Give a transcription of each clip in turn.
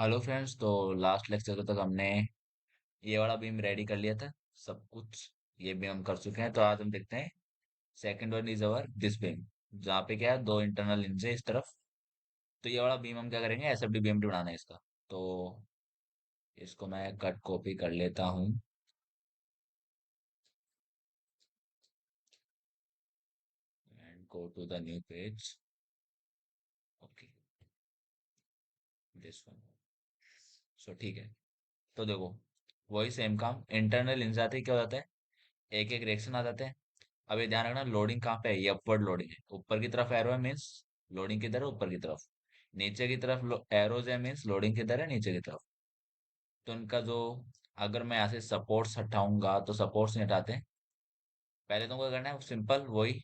Hello friends. तो last lecture तक हमने ये वाला बीम रेडी कर लिया था सब कुछ। ये भी हम कर चुके हैं। तो आज हम देखते हैं second one is our this beam, जहाँ पे क्या है, दो इंटरनल हिंज है इस तरफ। तो ये वाला बीम हम क्या करेंगे, एसएफडी बीएमडी बनाना है इसका। तो इसको मैं कट कॉपी कर लेता हूँ and go to the new page. Okay, this one. So ठीक है। तो देखो, वही सेम काम, इंटरनल हिंज आते ही क्या हो जाता है, एक एक रिएक्शन आ जाते हैं। अब ये ध्यान रखना, लोडिंग कहाँ पे है, ये अपवर्ड लोडिंग है। ऊपर की तरफ एरो है मीन्स लोडिंग किधर है, ऊपर की तरफ। नीचे की तरफ एरोज है मीन्स लोडिंग किधर है, नीचे की तरफ। तो इनका जो, अगर मैं यहाँ से सपोर्ट्स हटाऊंगा तो सपोर्ट्स नहीं हटाते। पहले तुमको करना है सिंपल, वही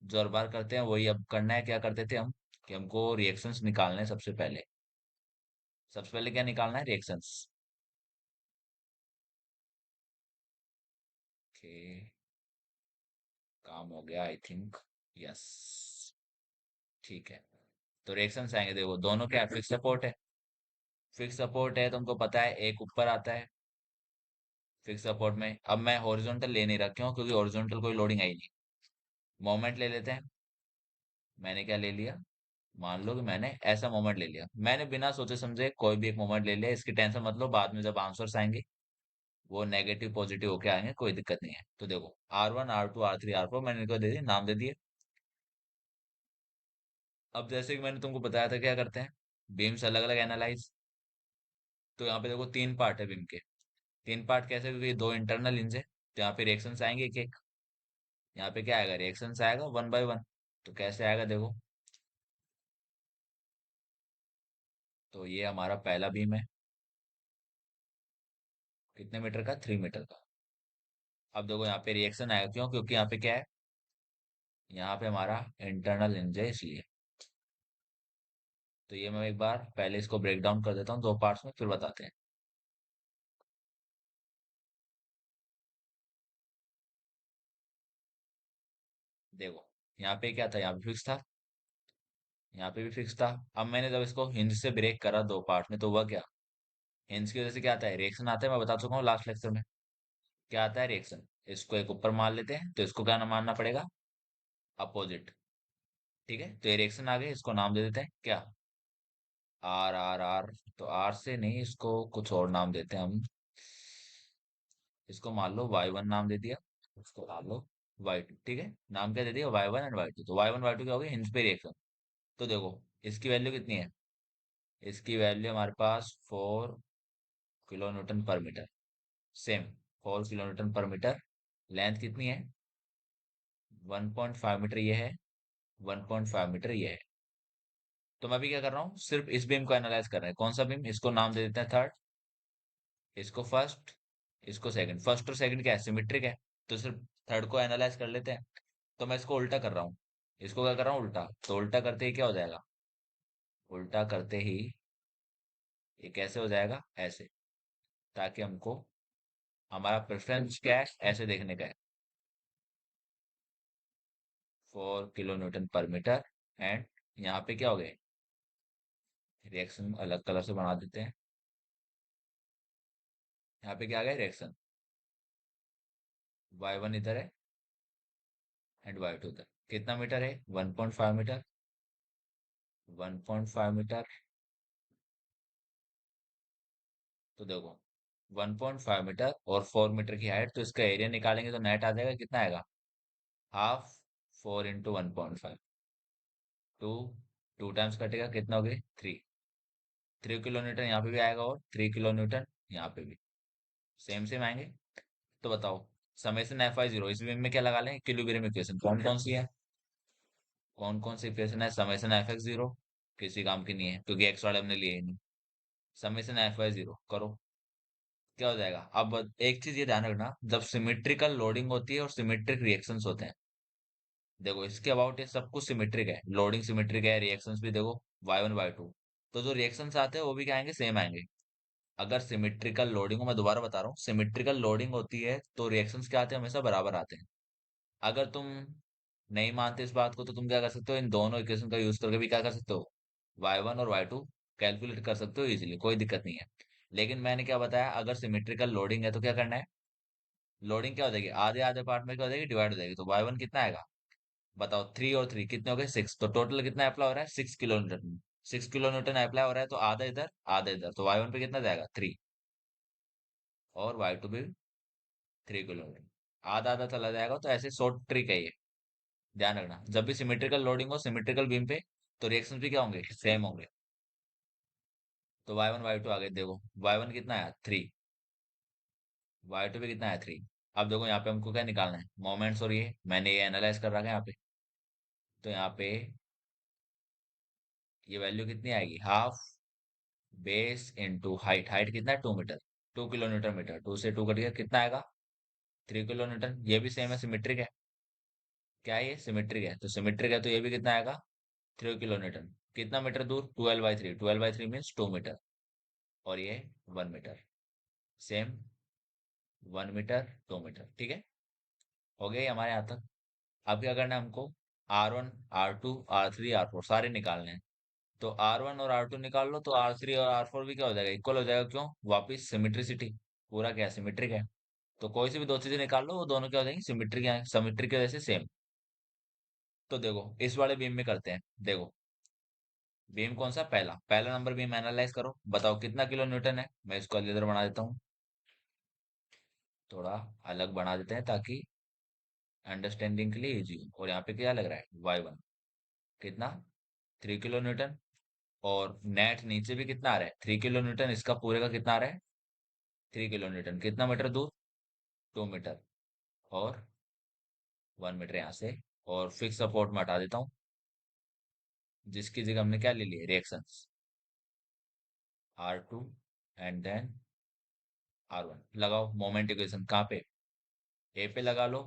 जो हर बार करते हैं वही अब करना है। क्या करते थे हम, कि हमको रिएक्शंस निकालने हैं सबसे पहले। सबसे पहले क्या निकालना है, रिएक्शंस। ओके, काम हो गया आई थिंक। यस, ठीक है। तो रिएक्शंस आएंगे, देखो दोनों क्या फिक्स सपोर्ट है। फिक्स सपोर्ट है, तुमको पता है एक ऊपर आता है फिक्स सपोर्ट में। अब मैं हॉरिजॉन्टल ले नहीं रखा हूँ क्योंकि हॉरिजॉन्टल कोई लोडिंग आई नहीं। मोमेंट ले लेते हैं। मैंने क्या ले लिया, मान लो कि मैंने ऐसा मोमेंट ले लिया। मैंने बिना सोचे समझे कोई भी एक मोमेंट ले लिया, इसकी टेंशन मत लो, बाद में जब आंसर्स आएंगे वो नेगेटिव पॉजिटिव होके आएंगे, कोई दिक्कत नहीं है। तो देखो, R1 R2 R3 R4 मैंने इनको दे दिए, नाम दे दिए। अब जैसे कि मैंने तुमको बताया था क्या करते हैं, बीम्स अलग अलग एनालाइज। तो यहाँ पे देखो तीन पार्ट है बीम के। तीन पार्ट कैसे, क्योंकि दो इंटरनल इंज है तो यहाँ पे रिएक्शंस आएंगे एक एक। यहाँ पे क्या आएगा, रिएक्शंस आएगा वन बाय वन। तो कैसे आएगा देखो, तो ये हमारा पहला बीम है, कितने मीटर का, 3 मीटर का। अब देखो यहाँ पे रिएक्शन आएगा, क्यों, क्योंकि यहाँ पे क्या है, यहाँ पे हमारा इंटरनल हिंज है इसलिए। तो ये मैं एक बार पहले इसको ब्रेक डाउन कर देता हूँ दो पार्ट्स में, फिर बताते हैं। देखो, यहाँ पे क्या था, यहाँ पे फिक्स था, यहाँ पे भी फिक्स था। अब मैंने जब इसको हिंज से ब्रेक करा दो पार्ट में, तो हुआ क्या, हिंज की वजह से क्या आता है, रिएक्शन आता है। मैं बता चुका हूँ लास्ट लेक्चर में, क्या आता है, रिएक्शन। इसको एक ऊपर मान लेते हैं, तो इसको क्या नाम मानना पड़ेगा, अपोजिट। ठीक है, तो ये रिएक्शन आ गई, इसको नाम दे देते हैं क्या, आर आर आर। तो आर से नहीं, इसको कुछ और नाम देते हैं हम। इसको मान लो Y1 नाम दे दिया, इसको मान लो Y2। ठीक है, नाम क्या दे दिया, Y1 एंड Y2। तो Y1 Y2 क्या हो गया, हिंज पे रिएक्शन। तो देखो, इसकी वैल्यू कितनी है, इसकी वैल्यू हमारे पास 4 kN/मीटर। सेम, 4 kN/मीटर। लेंथ कितनी है, 1.5 मीटर ये है, 1.5 मीटर ये है। तो मैं भी क्या कर रहा हूँ, सिर्फ इस बीम को एनालाइज कर रहे हैं। कौन सा बीम, इसको नाम दे देते हैं थर्ड, इसको फर्स्ट, इसको सेकंड। फर्स्ट और सेकंड क्या है, सिमेट्रिक है, तो सिर्फ थर्ड को एनालाइज कर लेते हैं। तो मैं इसको उल्टा कर रहा हूँ, इसको क्या कर रहा हूँ, उल्टा। तो उल्टा करते ही क्या हो जाएगा, उल्टा करते ही ये कैसे हो जाएगा, ऐसे। ताकि हमको, हमारा प्रेफरेंस क्या है, ऐसे देखने का है। 4 kN/मीटर। एंड यहाँ पे क्या हो गए, रिएक्शन अलग कलर से बना देते हैं। यहाँ पे क्या आ गया, रिएक्शन। Y1 इधर है एंड Y2 इधर। कितना मीटर है, 1.5 मीटर। 1.5 मीटर। तो देखो, 1.5 मीटर और 4 मीटर की हाइट, तो इसका एरिया निकालेंगे तो नेट आ जाएगा, कितना आएगा, हाफ। 4 × 1.5, टू। टू टाइम्स कटेगा, कितना हो गई, 3। 3 kN यहाँ पे भी आएगा और 3 kN यहाँ पे भी सेम सेम आएंगे। तो बताओ, समेशन Fi0 इस बीम में क्या लगा लें, इक्विलिब्रियम इक्वेशन कौन कौन सी है, कौन कौन सी इक्वेशन है, समेशन Fx0 किसी काम की नहीं है क्योंकि एक्स वाले हमने लिए ही नहीं। समेशन Fy0 करो, क्या हो जाएगा। अब एक चीज ये ध्यान रखना, जब सिमेट्रिकल लोडिंग होती है और सिमेट्रिक रिएक्शंस होते हैं, देखो इसके अबाउट ये सब कुछ सिमेट्रिक है, लोडिंग सिमेट्रिक है, रिएक्शंस भी देखो Y1 Y2। तो जो रिएक्शंस आते हैं वो भी क्या आएंगे, सेम आएंगे। अगर सिमेट्रिकल लोडिंग हो, मैं दोबारा बता रहा हूँ, सिमेट्रिकल लोडिंग होती है तो रिएक्शंस क्या आते हैं, हमेशा बराबर आते हैं। अगर तुम नहीं मानते इस बात को, तो तुम क्या कर सकते हो, इन दोनों इक्वेशन का यूज करके भी क्या कर सकते हो, Y1 और Y2 कैलकुलेट कर सकते हो इजीली, कोई दिक्कत नहीं है। लेकिन मैंने क्या बताया, अगर सिमेट्रिकल लोडिंग है तो क्या करना है, लोडिंग क्या हो जाएगी, आधे आधे पार्ट में क्या हो जाएगी, डिवाइड हो जाएगी। तो y1 कितना आएगा, बताओ, 3 और 3 कितने हो गए, 6। तो टोटल कितना अप्लाई हो रहा है, 6 kilo Newton. 6 kilo Newton apply हो रहा है, तो आधा इधर आधा इधर, तो y1 पे कितना जाएगा, 3। और y2 भी 3 किलो न्यूटन। आधा आधा चला जाएगा, तो ऐसे शॉर्ट ट्रिक है ये। ध्यान रखना, जब भी सिमेट्रिकल लोडिंग हो सिमेट्रिकल बीम पे, तो रिएक्शन भी क्या होंगे, सेम होंगे। तो y1 y2 आ गए, देखो y1 कितना है, 3। y2 पे कितना है, 3। अब देखो यहाँ पे हमको क्या निकालना है, मोमेंट्स, और ये मैंने ये एनालाइज कर रखा है यहाँ पे। तो यहाँ पे ये वैल्यू कितनी आएगी, half base into height. Height कितना है, 2 मीटर। 2 किलो न्यूटन मीटर, 2 से 2 कट गया, कितना आएगा, 3 किलो न्यूटन। ये भी सेम है, सिमेट्रिक है। क्या है ये, सिमेट्रिक है, तो सिमेट्रिक है तो ये भी कितना आएगा, 3 किलो न्यूटन। कितना मीटर दूर, 12/3। 12/3 मीन्स 2 मीटर। और ये 1 मीटर। सेम, 1 मीटर, 2 मीटर, ठीक है। हो गया ये हमारे यहाँ तक। अब क्या करना है हमको, R1, R2, R3, R4 सारे निकालने हैं। तो R1 और R2 निकाल लो, तो R3 और R4 भी क्या हो जाएगा, इक्वल हो जाएगा। क्यों, वापिस सिमेट्रिसिटी, पूरा क्या सिमेट्रिक है। तो कोई सी भी दो चीजें निकाल लो, वो दोनों क्या हो जाएंगी, सिमेट्रिक है, सिमेट्रिक की वजह से सेम। तो देखो इस वाले बीम में करते हैं, देखो बीम कौन सा, पहला पहला नंबर बीम एनालाइज करो, बताओ कितना किलो न्यूटन है। मैं इसको इधर बना देता हूँ, थोड़ा अलग बना देते हैं ताकि अंडरस्टैंडिंग के लिए इजी हो। और यहाँ पे क्या लग रहा है, y1 कितना, 3 किलो न्यूटन। और नेट नीचे भी कितना आ रहा है, 3 किलो न्यूटन। इसका पूरे का कितना आ रहा है, 3 किलो न्यूटन। कितना मीटर दूर, 2 मीटर। और 1 मीटर यहाँ से। और फिक्स सपोर्ट में हटा देता हूँ, जिसकी जगह हमने क्या ले लिया, reactions, R2 and then R1। लगाओ मोमेंट इक्वेशन, कहाँ पे, ए पे लगा लो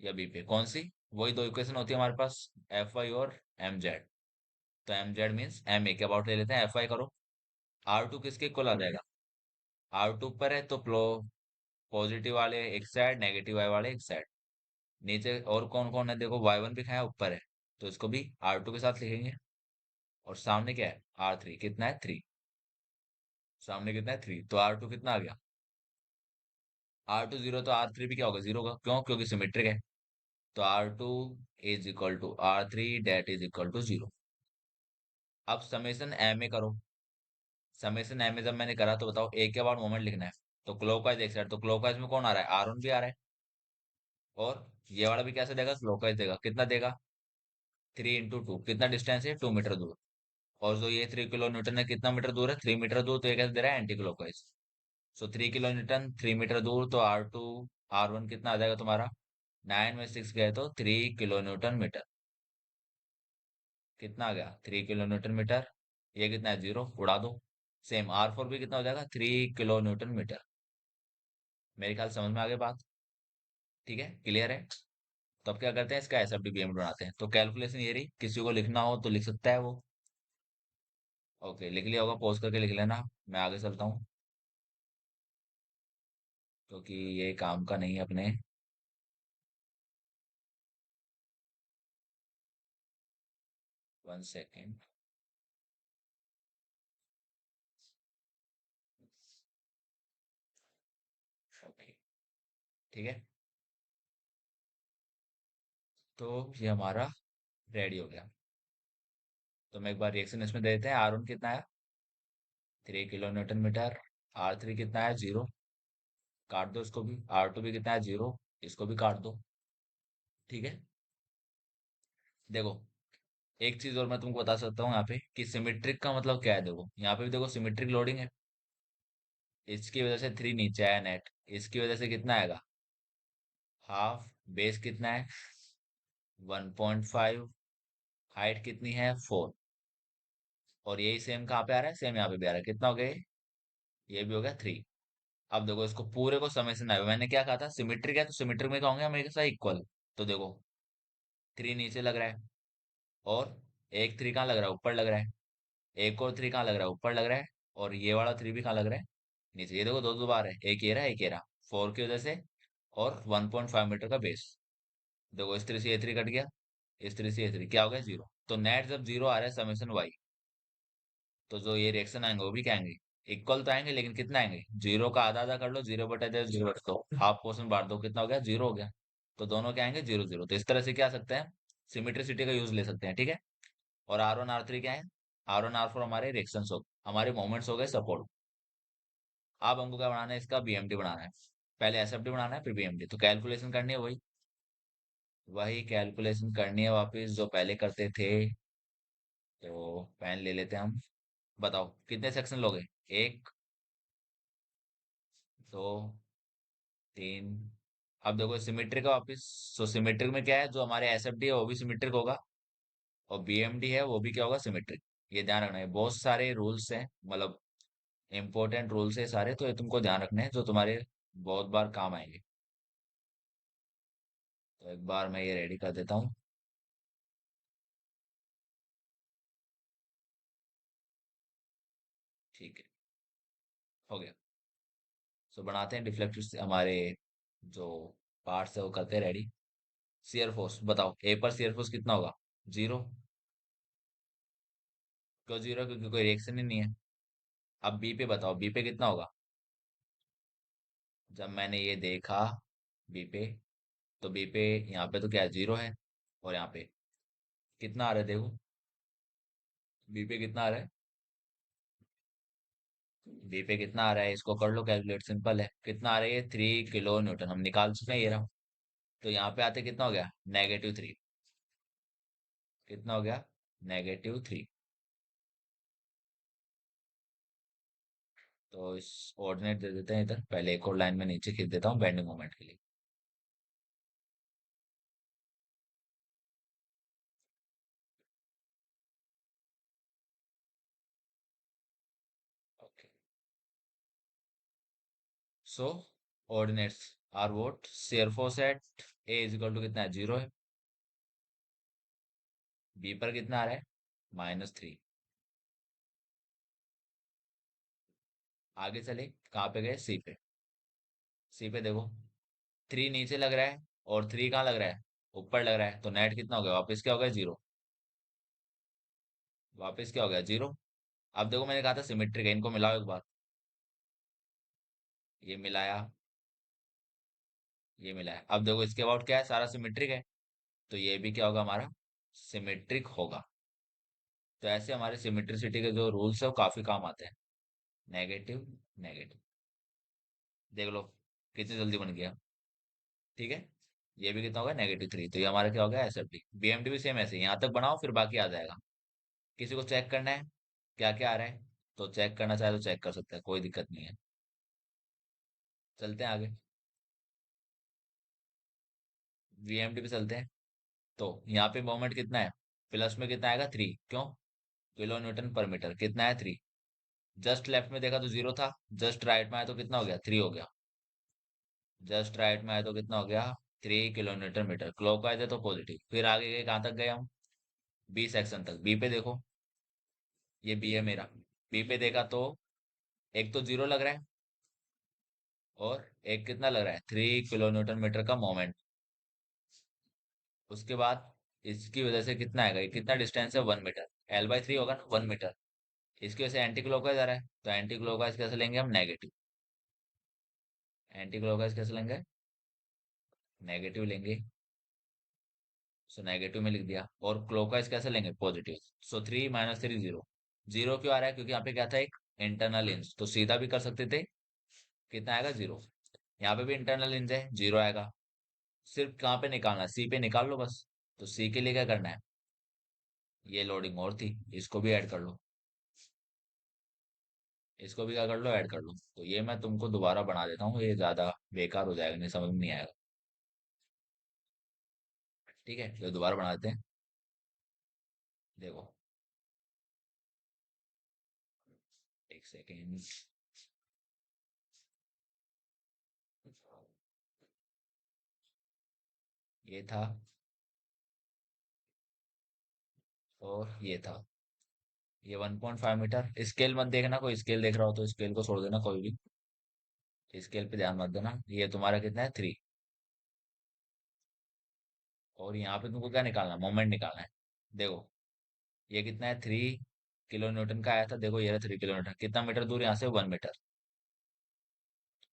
या बी पे, कौन सी, वही दो इक्वेशन होती है हमारे पास, Fy और Mz। तो Mz मीन्स एम ए के अबाउट ले लेते हैं, Fy करो। R2 किसके इक्वल आ जाएगा, R2 पर है तो पॉजिटिव वाले एक साइड, नेगेटिव वाले एक साइड। नीचे और कौन कौन है, देखो y1 भी खाया ऊपर है, तो इसको भी R2 के साथ लिखेंगे। और सामने क्या है, R3 कितना है, 3। सामने कितना है, 3, तो R2 कितना आ गया, R2 0, तो R3 भी क्या होगा, 0 होगा। क्यों, क्योंकि सिमेट्रिक है। तो R2 is equal to R3 that is equal to 0। अब समेशन एम ए करो। समेशन एम ए जब मैंने करा, तो बताओ ए के बाद मोमेंट लिखना है। तो क्लॉकवाइज एक साइड, तो क्लॉकवाइज में कौन आ रहा है, R1 भी आ रहा है। और ये वाला भी कैसे देगा, क्लॉकवाइज देगा, कितना देगा, 3 × 2, कितना डिस्टेंस है, 2 मीटर दूर। और जो ये 3 किलो न्यूटन है, कितना मीटर दूर है, 3 मीटर दूर, तो ये कैसे दे रहा है, एंटी क्लॉकवाइज। सो 3 किलो न्यूटन, 3 मीटर दूर, तो R1 कितना आ जाएगा तुम्हारा, 9 में 6 गए तो 3 किलो न्यूटन मीटर। कितना आ गया, 3 किलो न्यूटन मीटर। ये कितना है, 0, उड़ा दो। सेम R4 भी कितना हो जाएगा, 3 किलो न्यूटन मीटर। मेरे ख्याल समझ में आ गई बात, ठीक है, क्लियर है। तो अब क्या करते हैं, इसका SFD बनाते हैं। तो कैलकुलेशन ये रही, किसी को लिखना हो तो लिख सकता है वो। ओके, लिख लिया होगा, पॉज करके लिख लेना, मैं आगे चलता हूँ, क्योंकि ये काम का नहीं है अपने। 1 सेकेंड। ओके, ठीक है। तो ये हमारा रेडी हो गया। तो मैं एक बार रिएक्शन इसमें दे देते हैं। R1 कितना है, 3 किलो न्यूटन मीटर। R3 कितना है, 0, काट दो इसको भी। R2 भी कितना है, 0, इसको भी काट दो, ठीक है। देखो एक चीज और मैं तुमको बता सकता हूँ यहाँ पे, कि सिमेट्रिक का मतलब क्या है। देखो यहाँ पे भी देखो सिमेट्रिक लोडिंग है, इसकी वजह से 3 नीचे आया नेट, इसकी वजह से कितना आएगा, हाफ। बेस कितना है, 1.5। हाइट कितनी है, 4। और यही सेम कहाँ पे आ रहा है, सेम यहाँ पे भी आ रहा है। कितना हो गया ये भी हो गया 3। अब देखो इसको पूरे को समेशन आएगा। मैंने क्या कहा था, सिमेट्रिक है तो सिमेट्रिक में क्या होंगे हमेशा इक्वल। तो देखो 3 नीचे लग रहा है, और एक 3 कहाँ लग रहा है, ऊपर लग रहा है। एक और 3 कहाँ लग रहा है, ऊपर लग रहा है। और ये वाला 3 भी कहाँ लग रहा है, नीचे। ये देखो दो दो बार है, एक ये रहा, एक ये रहा, 4 की वजह से। और 1.5 मीटर का बेस। देखो इस 3 से ये 3 कट गया, इस 3 से ये 3 क्या हो गया, 0। तो नेट जब 0 आ रहा है, समेशन वाई तो जो ये रिएक्शन आएंगे वो भी क्या आएंगे, इक्वल तो आएंगे, लेकिन कितना आएंगे, जीरो का आधा आधा कर लो, जीरो बटा जीरो जीरो बटा दो, हाफ पोर्शन बांट दो, कितना हो गया, जीरो हो गया। तो दोनों क्या आएंगे, जीरो जीरो। तो इस तरह से क्या सकते हैं, सिमेट्रिसिटी का यूज ले सकते हैं, ठीक है। और R1 R3 क्या है, R1 R4 हमारे रिएक्शंस हो, हमारे मोमेंट्स हो गए सपोर्ट। अब हमको क्या बनाना है, इसका बीएमटी बनाना है। पहले एसएफटी बनाना है फिर बीएमटी, तो कैलकुलेशन करनी है वही, वही कैलकुलेशन करनी है वापस जो पहले करते थे। तो पेन ले लेते हैं हम। बताओ कितने सेक्शन लोगे, एक, दो, तीन। अब देखो सिमेट्रिक का वापस, सो सिमेट्रिक में क्या है, जो हमारे एसएफडी है वो भी सिमेट्रिक होगा, और बीएमडी है वो भी क्या होगा, सिमेट्रिक। ये ध्यान रखना है, बहुत सारे रूल्स हैं, मतलब इंपॉर्टेंट रूल्स है सारे, तो ये तुमको ध्यान रखने हैं जो तुम्हारे बहुत बार काम आएंगे। तो एक बार मैं ये रेडी कर देता हूँ। ठीक है, हो गया। सो बनाते हैं डिफ्लेक्टर से हमारे जो पार्ट्स है वो करते हैं रेडी। शियर फोर्स बताओ, ए पर शियर फोर्स कितना होगा, जीरो। क्यों जीरो, क्योंकि कोई रिएक्शन ही नहीं है। अब बी पे बताओ, बी पे कितना होगा। जब मैंने ये देखा बी पे, तो बी पे यहाँ पे तो क्या है, जीरो है। और यहाँ पे कितना आ रहा है देखो, बी पे कितना आ रहा है, बी पे कितना आ रहा है, इसको कर लो कैलकुलेट, सिंपल है। कितना आ रहा है ये, 3 किलो न्यूटन, हम निकाल चुके हैं ये रहा। तो यहाँ पे आते कितना हो गया, -3। कितना हो गया, -3। तो इस ऑर्डिनेट दे देते हैं इधर, पहले एक और लाइन में नीचे खींच देता हूँ बेंडिंग मोमेंट के लिए। Okay, so ordinates are what, shear force at A is equal to कितना है, जीरो है। बी पर कितना आ रहा है, -3। आगे चले, कहाँ पे गए, सी पे। सी पे देखो, 3 नीचे लग रहा है, और 3 कहाँ लग रहा है, ऊपर लग रहा है, तो नेट कितना हो गया, वापस क्या हो गया, जीरो। वापस क्या हो गया, जीरो। अब देखो मैंने कहा था सिमेट्रिक है, इनको मिलाओ एक बार। ये मिलाया, ये मिलाया, अब देखो इसके अबाउट क्या है, सारा सिमेट्रिक है। तो ये भी क्या होगा हमारा, सिमेट्रिक होगा। तो ऐसे हमारे सिमेट्रिसिटी के जो रूल्स है वो काफी काम आते हैं। नेगेटिव, नेगेटिव, देख लो कितनी जल्दी बन गया। ठीक है, ये भी कितना होगा, -3। तो ये हमारा क्या होगा, एसएफडी। बीएमडी भी सेम ऐसे, यहाँ तक बनाओ फिर बाकी आ जाएगा। किसी को चेक करना है क्या क्या आ रहा है, तो चेक करना चाहे तो चेक कर सकते हैं, कोई दिक्कत नहीं है। चलते हैं आगे, वीएमडी पे चलते हैं। तो यहाँ पे मोमेंट कितना है, प्लस में कितना आएगा, 3। क्यों, किलो न्यूटन पर मीटर, कितना है, 3। जस्ट लेफ्ट में देखा तो जीरो था, जस्ट राइट में आया तो कितना हो गया, 3 हो गया। जस्ट राइट में आया तो कितना हो गया, 3 किलोमीटर मीटर। क्लॉकवाइज है तो पॉजिटिव। फिर आगे गए, कहाँ तक गए हम, बी सेक्शन तक। बी पे देखो, ये बी है मेरा। बी पे देखा तो एक तो जीरो लग रहा है, और एक कितना लग रहा है, 3 किलोमीटर मीटर का मोमेंट। उसके बाद इसकी वजह से कितना आएगा, ये कितना डिस्टेंस है, 1 मीटर। L/3 होगा ना, 1 मीटर। इसकी वजह से एंटी क्लॉकवाइज आ रहा है, तो एंटी क्लॉकवाइज कैसे लेंगे हम, नेगेटिव। एंटी क्लॉकवाइज कैसे लेंगे, नेगेटिव लेंगे। सो नेगेटिव में लिख दिया। और क्लॉकवाइज कैसे लेंगे, पॉजिटिव। सो 3 - 3 जीरो। जीरो क्यों आ रहा है, क्योंकि यहाँ पे क्या था, एक इंटरनल इंच, तो सीधा भी कर सकते थे, कितना आएगा, जीरो। यहाँ पे भी इंटरनल इंच है, जीरो आएगा। सिर्फ कहाँ पे निकालना है, सी पे निकाल लो बस। तो सी के लिए क्या करना है, ये लोडिंग और थी, इसको भी ऐड कर लो। इसको भी क्या कर लो, ऐड कर लो। तो ये मैं तुमको दोबारा बना देता हूँ, ये ज्यादा बेकार हो जाएगा, नहीं समझ में नहीं आएगा। ठीक है, तो दोबारा बना देते हैं। देखो, एक सेकेंड। ये था, और ये था, ये 1.5 मीटर। स्केल मत देखना, कोई स्केल देख रहा हो तो स्केल को छोड़ देना, कोई भी स्केल पे ध्यान मत देना। ये तुम्हारा कितना है, 3। और यहाँ पे तुमको क्या निकालना है, मोमेंट निकालना है। देखो, ये कितना है, 3। किलो न्यूटन का आया था, देखो ये रहा 3 किलो न्यूटन। कितना मीटर दूर यहाँ से? 1 मीटर।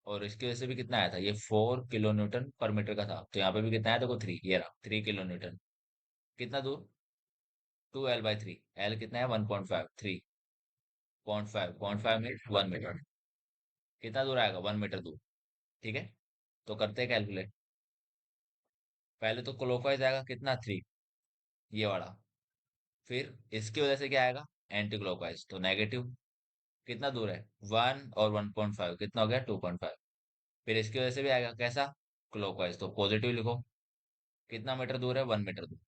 और इसकी वजह से भी कितना आया था? ये 4 किलो न्यूटन पर मीटर का था, तो यहाँ पे भी कितना आया? देखो 3, ये रहा 3 किलो न्यूटन। कितना दूर? 2L/3। एल कितना है? 1.5। 3.5, 0.5 मीटर, 1 मीटर। कितना दूर आएगा? 1 मीटर दूर। ठीक है, तो करते हैं कैलकुलेट। पहले तो क्लॉकवाइज आएगा, कितना? 3, ये वाला। फिर इसकी वजह से क्या आएगा? एंटी क्लॉकवाइज, तो नेगेटिव। कितना दूर है? 1 और 1.5, कितना हो गया? 2.5। फिर इसकी वजह से भी आएगा, कैसा? क्लॉकवाइज, तो पॉजिटिव लिखो। कितना मीटर दूर है? 1 मीटर दूर।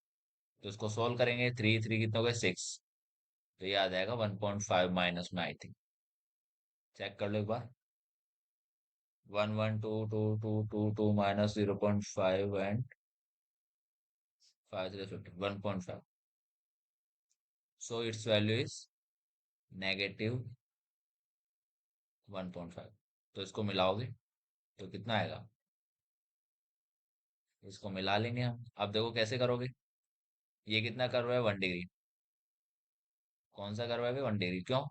तो इसको सोल्व करेंगे, 3 3 कितना हो गया? 6। तो ये आ जाएगा 1.5 माइनस में, आई थिंक। चेक कर लो एक बार। 1 1 2 2 2 2 2 minus 0.5 and 5 3 50, 1.5। So it's value is -1.5। तो इसको मिलाओगे तो कितना आएगा? इसको मिला लेंगे हम। अब देखो कैसे करोगे। ये कितना कर्व है? 1 डिग्री। कौन सा कर्व है? 1 डिग्री। क्यों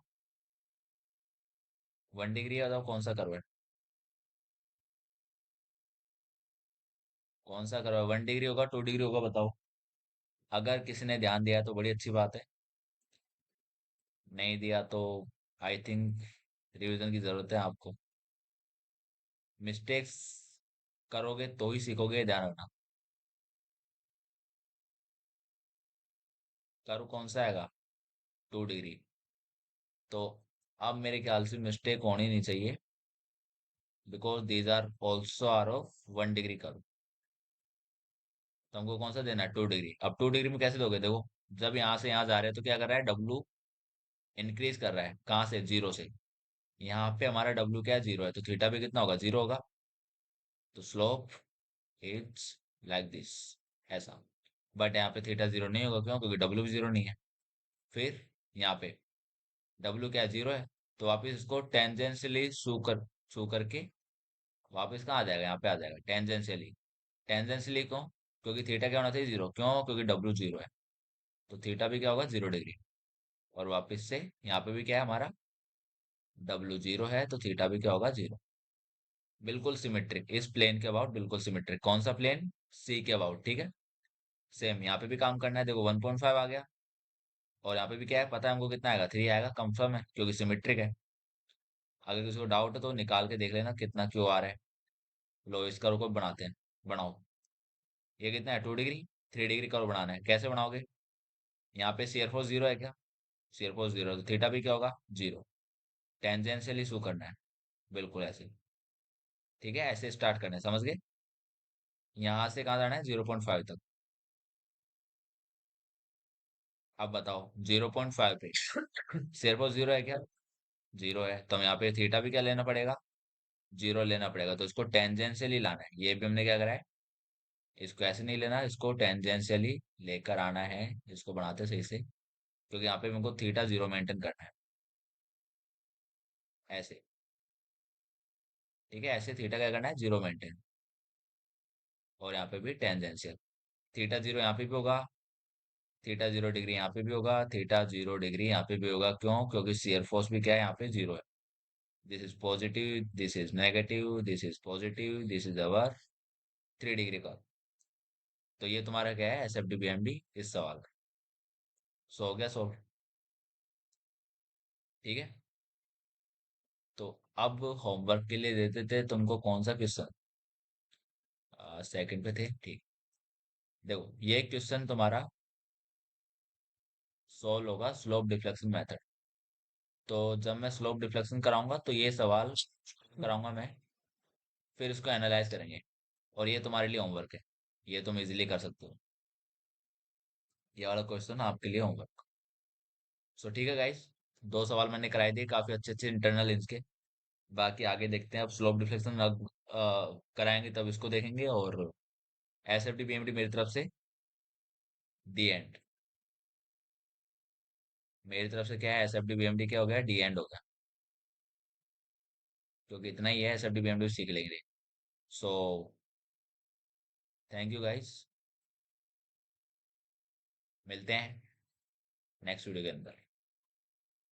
1 डिग्री है? बताओ कौन सा कर्व है? कौन सा कर्व है? 1 डिग्री होगा, 2 डिग्री होगा? बताओ। अगर किसी ने ध्यान दिया तो बड़ी अच्छी बात है, नहीं दिया तो आई थिंक रिवीजन की जरूरत है आपको। मिस्टेक्स करोगे तो ही सीखोगे, ध्यान रखना। कर्व कौन सा आएगा? 2 डिग्री। तो अब मेरे ख्याल से मिस्टेक होनी नहीं चाहिए, because these are also are of 1 degree curve. तो हमको कौन सा देना है? 2 डिग्री। अब 2 डिग्री में कैसे दोगे? देखो, जब यहाँ से यहाँ जा रहे हैं तो क्या कर रहा है? डब्लू इंक्रीज कर रहा है, कहाँ से? 0 से। यहाँ पे हमारा डब्लू क्या है? 0 है, तो थीटा भी कितना होगा? 0 होगा। तो स्लोप इट्स लाइक दिस, ऐसा। बट यहाँ पे थीटा 0 नहीं होगा, क्यों? क्योंकि डब्लू भी 0 नहीं है। फिर यहाँ पे डब्लू क्या है? 0 है। तो वापिस इसको टेंजेंशियली छू करके वापस कहाँ आ जाएगा? यहाँ पे आ जाएगा टेंजेंशियली। टेंजेंशियली क्यों? क्योंकि थीटा क्या होना चाहिए? 0। क्यों? क्योंकि डब्लू 0 है। तो थीटा भी क्या होगा? 0 डिग्री। और वापस से यहाँ पे भी क्या है हमारा? डब्लू 0 है, तो थीटा भी क्या होगा? 0। बिल्कुल सिमेट्रिक, इस प्लेन के अबाउट बिल्कुल सिमेट्रिक। कौन सा प्लेन? सी के अबाउट। ठीक है, सेम यहाँ पे भी काम करना है। देखो 1.5 आ गया, और यहाँ पे भी क्या है पता है हमको? कितना आएगा? 3 आएगा, कंफर्म है क्योंकि सिमेट्रिक है। अगर किसी को डाउट है तो निकाल के देख लेना कितना क्यों आ रहा है। लो इस कर्व को बनाते हैं, बनाओ। ये कितना है? 2 डिग्री। 3 डिग्री कर्व बनाना है, कैसे बनाओगे? यहाँ पे शेयर फोर्स 0 है क्या? शेयर फोर्स 0 है, तो थीटा भी क्या होगा? 0। टेंजेंशियल शू करना है, बिल्कुल ऐसे। ठीक है, ऐसे स्टार्ट करना है, समझ गए? यहाँ से कहाँ जाना है? 0.5 तक। अब बताओ 0.5 पे शेयर फोर्स 0 है क्या? 0 है, तो हम यहाँ पे थीटा भी क्या लेना पड़ेगा? 0 लेना पड़ेगा। तो इसको टेंजेंशियली लाना है, ये भी हमने क्या करा है। इसको ऐसे नहीं लेना, इसको टेंजेंशियली लेकर आना है। इसको बनाते सही से, क्योंकि यहाँ पे हमको थीटा 0 मेंटेन करना है, ऐसे। ठीक है, ऐसे थीटा क्या करना है? 0 मेंटेन। और यहाँ पे भी टेंजेंशियल। थीटा 0 यहाँ पे भी होगा, थीटा 0 डिग्री यहाँ पे भी होगा, थीटा 0 डिग्री यहाँ पे भी होगा। क्यों? क्योंकि शेयर फोर्स भी क्या है? यहाँ पे 0 है। This is positive, this is negative, this is positive, this is our 3 degree का। तो ये तुम्हारा क्या है? SFD-BMD इस सवाल का। सो हो गया सॉल्व। ठीक है, तो अब होमवर्क के लिए देते थे तुमको कौन सा क्वेश्चन? सेकंड पे थे, ठीक। देखो ये क्वेश्चन तुम्हारा सॉल्व होगा स्लोप डिफ्लेक्शन मेथड। तो जब मैं स्लोप डिफ्लेक्शन कराऊंगा तो ये सवाल कराऊंगा मैं, फिर इसको एनालाइज करेंगे। और ये तुम्हारे लिए होमवर्क है, ये तुम इजीली कर सकते हो। ये वाला क्वेश्चन आपके लिए होमवर्क। सो ठीक है गाइस, 2 सवाल मैंने कराए दिए, काफी अच्छे अच्छे इंटरनल इनके। बाकी आगे देखते हैं, अब स्लोप डिफ्लेक्शन कराएंगे तब इसको देखेंगे। और SFD-BMD मेरी तरफ से दी एंड। मेरी तरफ से क्या है? SFD-BMD क्या हो गया? डी एंड हो गया। क्योंकि इतना ही है, SFD-BMD सीख लेंगे। सो थैंक यू गाइस, मिलते हैं नेक्स्ट वीडियो के अंदर।